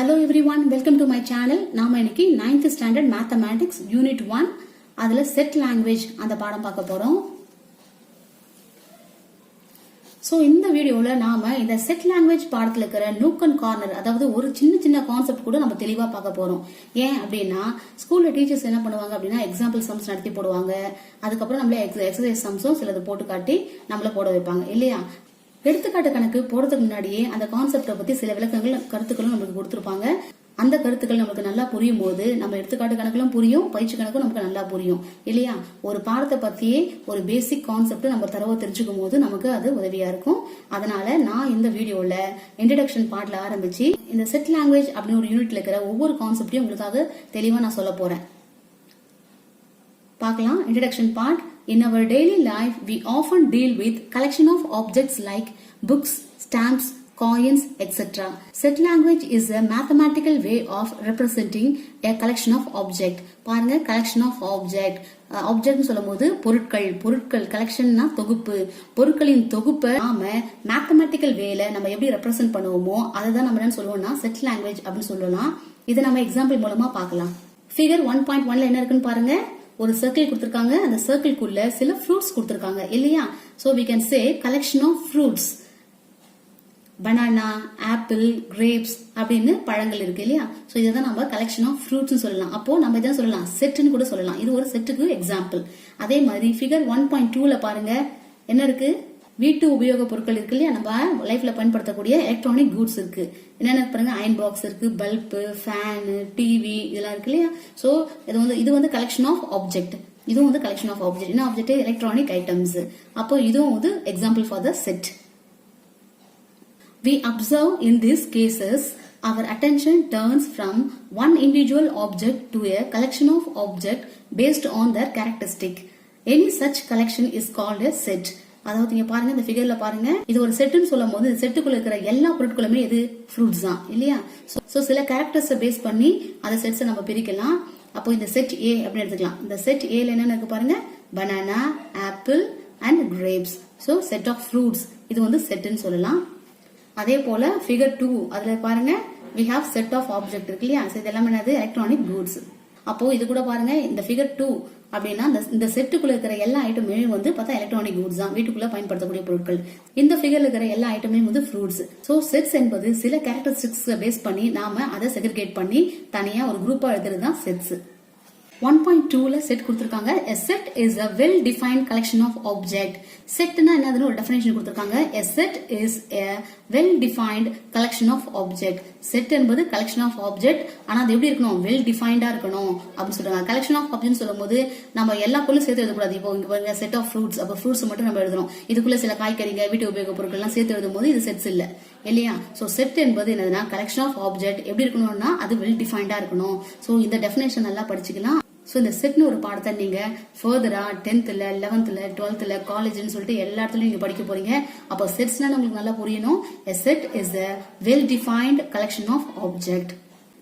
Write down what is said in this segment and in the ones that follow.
Hello everyone, welcome to my channel. நாம இன்னைக்கு 9th standard mathematics unit 1 அதுல set language அந்த பாடம் பார்க்க போறோம். சோ இந்த வீடியோல நாம இந்த set language பாடத்துல இருக்கிற nook and corner அதாவது ஒரு சின்ன கான்செப்ட் கூட நம்ம தெளிவா பார்க்க போறோம். ஏன் அப்படின்னா ஸ்கூல்ல டீச்சர்ஸ் என்ன பண்ணுவாங்க அப்படின்னா எக்ஸாம்பிள் சம்ஸ் நடத்தி போடுவாங்க. அதுக்கப்புறம் நம்மளே எக்ஸசைஸ் சம்ஸும் சிலது போட்டு காட்டி நம்மள போட வைப்பாங்க இல்லையா. எடுத்துக்காட்டு கணக்கு போறதுக்கு முன்னாடியே அந்த கான்செப்டை பத்தி சில விளக்கங்கள் கருத்துக்களும் நமக்கு கொடுத்திருப்பாங்க. அந்த கருத்துக்கள் நமக்கு நல்லா புரியும் போது நம்ம எடுத்துக்காட்டு கணக்குலாம் புரியும், பயிற்சி கணக்கும் நமக்கு நல்லா புரியும் இல்லையா. ஒரு பாடத்தை பத்தியே ஒரு பேசிக் கான்செப்ட் நம்ம தரவா தெரிஞ்சுக்கும் போது நமக்கு அது உதவியா இருக்கும். அதனால நான் இந்த வீடியோல இன்ட்ரடக்ஷன் பார்ட்ல ஆரம்பிச்சு இந்த செட் லாங்குவேஜ் அப்படின்னு ஒரு யூனிட்ல இருக்கிற ஒவ்வொரு கான்செப்டையும் உங்களுக்காக தெளிவா நான் சொல்ல போறேன். பார்க்கலாம். Introduction part. In our daily life, we often deal with collection of objects like books, stamps, coins, etc. Set language is a mathematical way of representing a collection of object. பாருங்க, collection of object. ஆப்ஜெக்ட்னு சொல்லும்போது பொருட்கள் கலெக்ஷன்னா தொகுப்பு, பொருட்களின் தொகுப்பை நாம mathematical வேல நம்ம எப்படி ரெப்ரசென்ட் பண்ணுவோமோ அதுதான் நம்ம என்ன சொல்லுவோம்னா செட் லாங்குவேஜ் அப்படின்னு சொல்லலாம். இதை நம்ம எக்ஸாம்பிள் மூலமா பார்க்கலாம். ஃபிகர் 1.1ல என்ன இருக்குன்னு பாருங்க. ஒரு சர்க்கிள் கொடுத்திருக்காங்க. அந்த சர்க்கிள்குள்ள சில ஃப்ரூட்ஸ் கொடுத்திருக்காங்க இல்லையா. So we can say collection of fruits. Banana, apple, grapes அப்படின்னு பழங்கள் இருக்கு இல்லையா. சோ இதான் நம்ம கலெக்ஷன் ஆஃப் ஃப்ரூட்ஸ் சொல்லலாம். அப்போ நம்ம இதான் சொல்லலாம் செட்னு கூட சொல்லலாம். இது ஒரு செட்டுக்கு எக்ஸாம்பிள். அதே மாதிரி ஃபிகர் 1.2ல பாருங்க என்ன இருக்கு. வீட்டு உபயோக பொருட்கள் இருக்கு இல்லையா. நம்ம லைஃப்ல பயன்படுத்தக்கூடிய எலக்ட்ரானிக் கூட்ஸ் இருக்கு. என்னென்ன பாருங்க, அயன் பாக்ஸ் இருக்கு, பல்பு, ஃபேன், டிவி இதெல்லாம் இருக்கு இல்லையா. சோ இது வந்து கலெக்ஷன் ஆஃப் ஆப்ஜெக்ட். இதுவும் வந்து கலெக்ஷன் ஆஃப் ஆப்ஜெக்ட். என்ன ஆப்ஜெக்ட்? Electronic items. அப்போ இதுவும் வந்து example for the set. We observe in these cases our attention turns from one individual object to a collection of objects based on their characteristic. Any such collection is called a set. அதாவது இங்க பாருங்க, இந்த ஃபிகர்ல பாருங்க, இது ஒரு செட்னு சொல்லும் போது செட்டுக்குள்ள இருக்கிற எல்லா பொருட்களுமே இது ஃப்ரூட்ஸ் தான் இல்லையா. சோ சில கேரக்டர்ஸை பேஸ் பண்ணி அந்த செட்ஸை நம்ம பிரிக்கலாம். அப்போ இந்த செட் ஏ அப்படின்னு எடுத்துக்கலாம். இந்த செட் ஏல என்னன்னு இருக்கு பாருங்க, banana, apple and grapes. So set of fruits இது வந்து செட்னு சொல்லலாம். அதே போல ஃபிகர் 2 அதுல பாருங்க we have set of object இருக்கு இல்லையா. இது எல்லாமே என்னது? Electronic goods. அப்போ இது கூட பாருங்க இந்த ஃபிகர் 2 அப்படின்னா இந்த செட்டுக்குள்ள இருக்கிற எல்லா ஐட்டமே வந்து பார்த்தா எலக்ட்ரானிக் கூட்ஸ் தான், வீட்டுக்குள்ள பயன்படுத்தக்கூடிய பொருட்கள். இந்த ஃபிகர்ல இருக்கிற எல்லா ஐட்டமே வந்து ஃப்ரூட்ஸ். சோ செட்ஸ் என்பது சில கேரக்டரிஸ்டிக்ஸ் பேஸ் பண்ணி நாம அதை செக்ரிகேட் பண்ணி தனியா ஒரு குரூப்பா எழுதுறது தான் செட்ஸ். 1.2ல செட் கொடுத்திருக்காங்க. A set is a well defined collection of object. செட்னா என்னதுன்னு ஒரு டெஃபினேஷன் கொடுத்திருக்காங்க. A set is a well defined collection of object. Set என்பது collection of object. ஆனா அது எப்படி இருக்கணும்? well defined இருக்கணும் அப்படின்னு சொல்றாங்க. collection of object சொல்லும்போது நம்ம எல்லா பொருளும் சேர்த்து எழுதக்கூடாது. இப்போ இங்க பாருங்க செட் ஆஃப் ஃப்ரூட்ஸ், அப்ப ஃப்ரூட்ஸ் மட்டும் நம்ம எழுதணும். இதுக்குள்ள சில காய்கறிங்க, வீட்டு உபயோக பொருட்கள் எல்லாம் சேர்த்து எழுதும்போது இது செட்ஸ் இல்ல இல்லையா. சோ செட் என்பது என்னதுன்னா கலெக்ஷன் ஆஃப் ஆப்ஜெக்ட். எப்படி இருக்கணும்னா அது வெல் டிஃபைன்டா இருக்கணும். சோ இந்த டெஃபினேஷன் நல்லா படிச்சுக்கலாம். சோ இந்த செட்னு ஒரு பாடத்தை நீங்க ஃபர்தரா 10th-ல 11th-ல 12th-ல காலேஜ்னு சொல்லிட்டு எல்லா இடத்துலயும் நீங்க படிக்க போறீங்க. அப்போ செட்ஸ்னா உங்களுக்கு நல்லா புரியணும். A set is a well defined collection of object.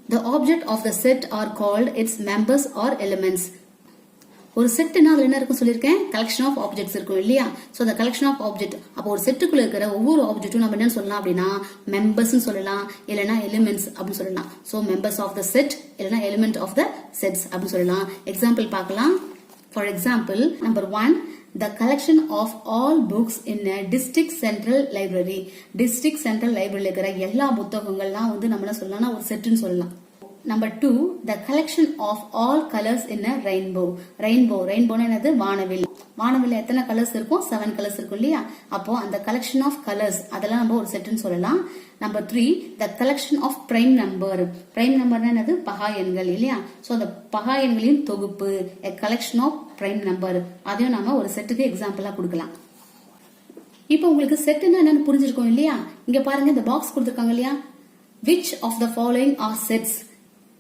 The object of the set are called its members or elements. ஒரு செட்னா அதுல என்ன இருக்கும் சொல்லிருக்கேன், கலெக்ஷன் ஆஃப் ஆப்ஜெக்ட்ஸ் இருக்கும் இல்லையா. சோ அந்த கலெக்ஷன் ஆஃப் ஆப்ஜெக்ட், அப்போ ஒரு செட்டுக்குள்ள இருக்கிற ஒவ்வொரு ஆப்ஜெக்ட்டும் நம்ம என்ன சொல்லலாம் அப்படின்னா மெம்பர்ஸ் சொல்லலாம், இல்லைன்னா எலிமெண்ட்ஸ் அப்படின்னு சொல்லலாம். So members of the set இல்லைன்னா எலிமெண்ட் ஆஃப் த செட்ஸ் அப்படின்னு சொல்லலாம். எக்ஸாம்பிள் பார்க்கலாம். For example number 1, the collection of all books in a district central library. District central லைப்ரரியில இருக்கிற எல்லா புத்தகங்கள்லாம் வந்து நம்ம என்ன சொல்லலாம்னா ஒரு செட்னு சொல்லலாம். Number 2, the collection of all colors in a rainbow. Rainbow என்னது? வானவில். வானவில் எத்தனை கலர்ஸ் இருக்கும்? 7 கலர்ஸ் இருக்கும் இல்லையா. அப்போ அந்த collection of colors அதெல்லாம் நம்ம ஒரு செட்னு சொல்லலாம். Number 3, the collection of prime number. prime number என்னது? பகா எண்கள் இல்லையா. சோ அந்த பகா எண்களின் தொகுப்பு, a collection of prime number. அதையும் நாம ஒரு செட்டுக்கு எக்ஸாம்பிளா கொடுக்கலாம். இப்போ உங்களுக்கு செட்னா என்னன்னு புரிஞ்சிருக்கும் இல்லையா. இங்க பாருங்க இந்த பாக்ஸ் கொடுத்திருக்காங்க இல்லையா. Which of the following are sets?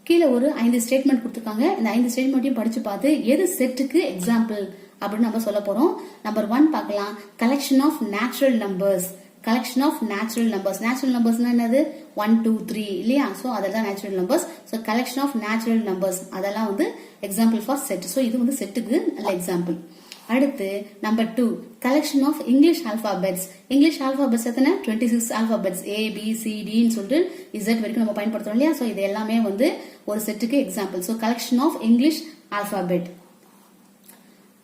கீழே ஒரு 5 ஸ்டேட்மெண்ட் கொடுத்திருக்காங்க. இந்த 5 ஸ்டேட்மெண்ட்டையும் படிச்சு பார்த்து எது செட்டுக்கு எக்ஸாம்பிள் அப்படின்னு நம்ம சொல்ல போறோம். நம்பர் 1 பார்க்கலாம். Collection of natural numbers. Collection of natural numbers. Natural நம்பர்ஸ்னா என்னது? 1 2 3 இல்லையா. சோ அதெல்லாம் natural numbers. So collection of natural numbers அதெல்லாம் வந்து எக்ஸாம்பிள் ஃபார் செட். சோ இது வந்து செட்டுக்கு நல்ல எக்ஸாம்பிள். அடுத்து number 2 collection of English alphabets. English alphabets எத்தனை 26 ஆல்பாபெட்ஸ் ABCDன்னு சொல்லிட்டு Z வரைக்கும் நம்ம பயன்படுத்துறோம் இல்லையா. சோ இது எல்லாமே வந்து ஒரு செட்டுக்கு example. So collection of English alphabet.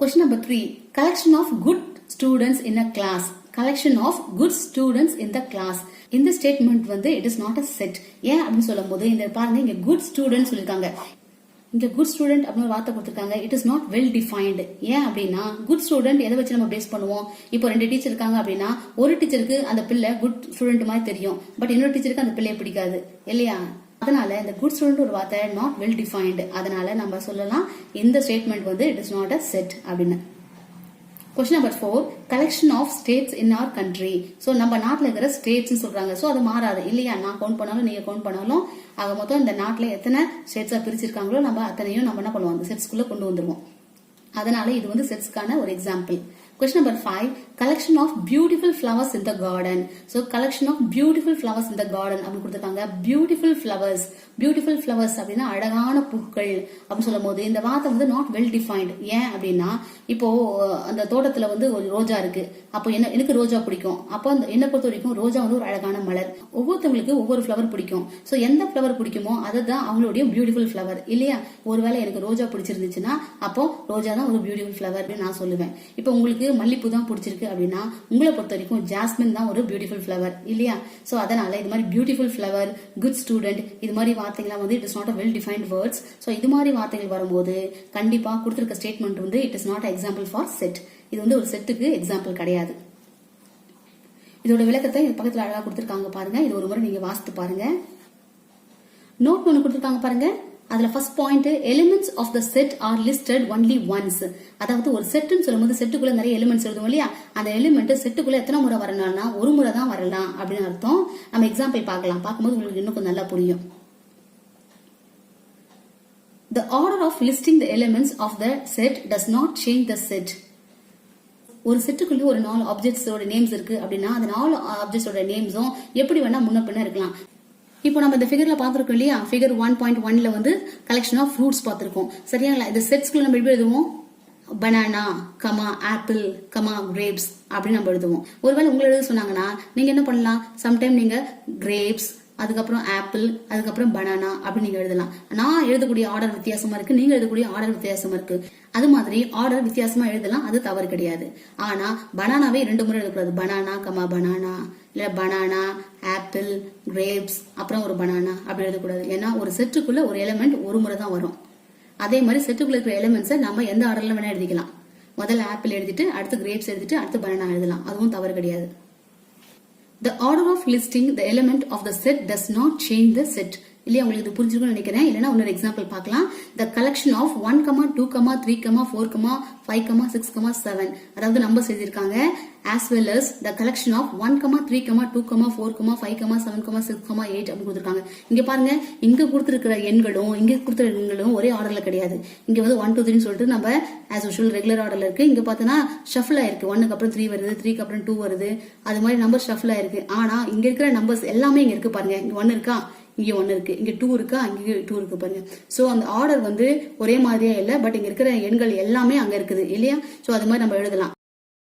Question number 3 collection of good students in a class. collection of good students in the class. இந்த ஸ்டேட்மெண்ட் வந்து it is not a set. ஏன் அப்படின்னு சொல்லும் போது இந்த பாருங்க இங்க good students சொல்லிருக்காங்க. இங்க குட் ஸ்டூடெண்ட் அப்படின்னு ஒரு வார்த்தை கொடுத்திருக்காங்க. It is not well defined. ஏன் அப்படின்னா குட் ஸ்டூடெண்ட் எதை வச்சு நம்ம பேஸ் பண்ணுவோம்? இப்போ 2 டீச்சர் இருக்காங்க அப்படின்னா ஒரு டீச்சருக்கு அந்த பிள்ளை குட் ஸ்டூடெண்ட் மாதிரி தெரியும், பட் இன்னொரு டீச்சருக்கு அந்த பிள்ளைய பிடிக்காது இல்லையா. அதனால இந்த குட் ஸ்டூடெண்ட் ஒரு வார்த்தை நாட் வெல் டிஃபைன்டு. அதனால நம்ம சொல்லலாம் இந்த ஸ்டேட்மெண்ட் வந்து it is not a set அப்படின்னு. Question number 4 collection of states in our country. So நம்ம நாட்டுல இருக்கிற ஸ்டேட்ஸ் சொல்றாங்க. சோ அது மாறாது இல்லையா. நான் கவுண்ட் பண்ணாலும் நீங்க கவுண்ட் பண்ணாலும் ஆக மொத்தம் இந்த நாட்டுல எத்தனை ஸ்டேட்ஸா பிரிச்சிருக்காங்களோ நம்ம அத்தனையும் நம்ம என்ன பண்ணுவோம் அந்த செட்ஸ்குள்ள கொண்டு வந்துருவோம். அதனால இது வந்து செட்ஸ்க்கான ஒரு example. Question number 5 collection of beautiful flowers in the garden. So collection of beautiful flowers in the garden அப்படி கொடுத்திருக்காங்க. beautiful flowers அப்படின்னா அழகான பூக்கள் அப்படின்னு சொல்லும் போது இந்த வார்த்தை வந்து நாட் வெல் டிஃபைன்ட். ஏன் அப்படின்னா இப்போ அந்த தோட்டத்துல வந்து ஒரு ரோஜா இருக்கு. அப்போ எனக்கு ரோஜா பிடிக்கும். அப்போ என்ன பொறுத்த வரைக்கும் ரோஜா வந்து ஒரு அழகான மலர். ஒவ்வொருத்தவங்களுக்கு ஒவ்வொரு ஃபிளவர் பிடிக்கும். சோ எந்த ஃபிளவர் பிடிக்குமோ அதுதான் அவங்களுடைய பியூட்டிஃபுல் ஃபிளவர் இல்லையா. ஒருவேளை எனக்கு ரோஜா பிடிச்சிருந்துச்சுன்னா அப்போ ரோஜா தான் ஒரு பியூட்டிஃபுல் ஃபிளவர் நான் சொல்லுவேன். இப்போ உங்களுக்கு மல்லிப்பூ தான் பிடிச்சிருக்கு அப்படின்னா உங்களை பொறுத்த வரைக்கும் ஜாஸ்மின் தான் ஒரு பியூட்டிஃபுல் ஃபிளவர் இல்லையா. சோ அதனால இது மாதிரி பியூட்டிஃபுல் ஃபிளவர், குட் ஸ்டூடெண்ட் இது மாதிரி வார்த்தைகள் வந்து it is not a well defined words. So இது மாதிரி வார்த்தைகள் வரும்போது கண்டிப்பா கொடுத்திருக்க ஸ்டேட்மெண்ட் வந்து it is not example for set. இது வந்து ஒரு செட்டுக்கு எக்ஸாம்பிள் கிடையாது. இதோட விளக்கத்தை பக்கத்துல அழகா கொடுத்திருக்காங்க பாருங்க. இது ஒரு முறை நீங்க வாசித்து பாருங்க. நோட் ஒன்னு கொடுத்திருக்காங்க பாருங்க. அதுல first point elements of the set are listed only once. அதாவது ஒரு செட்னு சொல்லும்போது செட்டுக்குள்ள நிறைய எலிமெண்ட்ஸ் எழுதுவோம் இல்லையா. அந்த எலிமெண்ட் செட்டுக்குள்ள எத்தனை முறை வரணும்னா ஒரு முறை தான் வரலாம் அப்படின்னு அர்த்தம். நம்ம எக்ஸாம்பிள் பார்க்கலாம். பார்க்கும்போது உங்களுக்கு இன்னும் கொஞ்சம் நல்லா புரியும். The order of listing the elements of the set does not change the set. ஒரு செட்டுக்குள்ள ஒரு 4 ஆப்ஜெக்ட்ஸோட நேம்ஸ் இருக்கு அப்படின்னா அந்த 4 ஆப்ஜெக்ட்ஸோட நேம்ஸும் எப்படி வேணா முன்ன பின்ன இருக்கலாம். இப்போ நம்ம இந்த ஃபிகர்ல பாத்துருக்கோம் இல்லையா. ஃபிகர் 1.1ல வந்து கலெக்ஷன் ஆஃப் ஃப்ரூட்ஸ் பாத்துருக்கோம் சரிங்களா. இந்த செட்ஸ்குள்ள நம்ம எப்படி எழுதுவோம்? Banana comma apple comma grapes அப்படின்னு நம்ம எழுதுவோம். ஒருவேளை உங்களை எழுத சொன்னாங்கன்னா நீங்க என்ன பண்ணலாம்? சம்டைம் நீங்க கிரேப்ஸ் அதுக்கப்புறம் ஆப்பிள் அதுக்கப்புறம் பனானா அப்படின்னு நீங்க எழுதலாம். நான் எழுதக்கூடிய ஆர்டர் வித்தியாசமா இருக்கு, நீங்க எழுதக்கூடிய ஆர்டர் வித்தியாசமா இருக்கு. அது மாதிரி ஆர்டர் வித்தியாசமா எழுதலாம், அது தவறு கிடையாது. ஆனா பனானாவே 2 முறை எழுதக்கூடாது. பனானா கமா பனானா இல்ல பனானா ஆப்பிள் கிரேப்ஸ் அப்புறம் ஒரு பனானா அப்படி எழுதக்கூடாது. ஏன்னா ஒரு செட்டுக்குள்ள ஒரு எலிமெண்ட் ஒரு முறை தான் வரும். அதே மாதிரி செட்டுக்குள்ள இருக்கிற எலிமெண்ட்ஸை நம்ம எந்த ஆர்டர்ல வேணா எழுதிக்கலாம். முதல்ல ஆப்பிள் எழுதிட்டு அடுத்து கிரேப்ஸ் எழுதிட்டு அடுத்து பனானா எழுதலாம். அதுவும் தவறு கிடையாது. The order of listing the element of the set does not change the set. இல்லையா உங்களுக்கு இது புரிஞ்சிருக்கும்னு நினைக்கிறேன். இல்லைன்னா இன்னொரு எக்ஸாம்பிள் பார்க்கலாம். The collection of 1, 2, 3, 4, 5, 6, 7 அதாவது நம்பர்ஸ் எழுதியிருக்காங்க. as well as the collection of 1, 3, 2, 4, 5, 7, 6, 8 அப்படி கொடுத்திருக்காங்க. இங்க பாருங்க இங்க கொடுத்திருக்கிற எண்களும் இங்க கொடுத்திருக்கிற எண்களும் ஒரே ஆர்டர்ல கிடையாது. இங்க வந்து 1, 2, 3 சொல்லிட்டு நம்ம as usual ரெகுலர் ஆர்டர்ல இருக்கு. இங்க பார்த்தனா ஷஃபிள் ஆயிருக்கு. 1க்கு அப்புறம் 3 வருது, 3க்கு அப்புறம் 2 வருது. அது மாதிரி நம்பர் ஷஃபிள் ஆயிருக்கு. ஆனா இங்க இருக்கிற நம்பர்ஸ் எல்லாமே இங்க இருக்கு பாருங்க. இங்க 1 இருக்கா, இங்க 1 இருக்கு, இங்க 2 இருக்கா, இங்க 2 இருக்கு பாருங்க. சோ அந்த ஆர்டர் வந்து ஒரே மாதிரியா இல்ல, பட் இங்க இருக்கிற எண்கள் எல்லாமே அங்க இருக்குது இல்லையா. சோ அது மாதிரி நம்ம எழுதலாம்.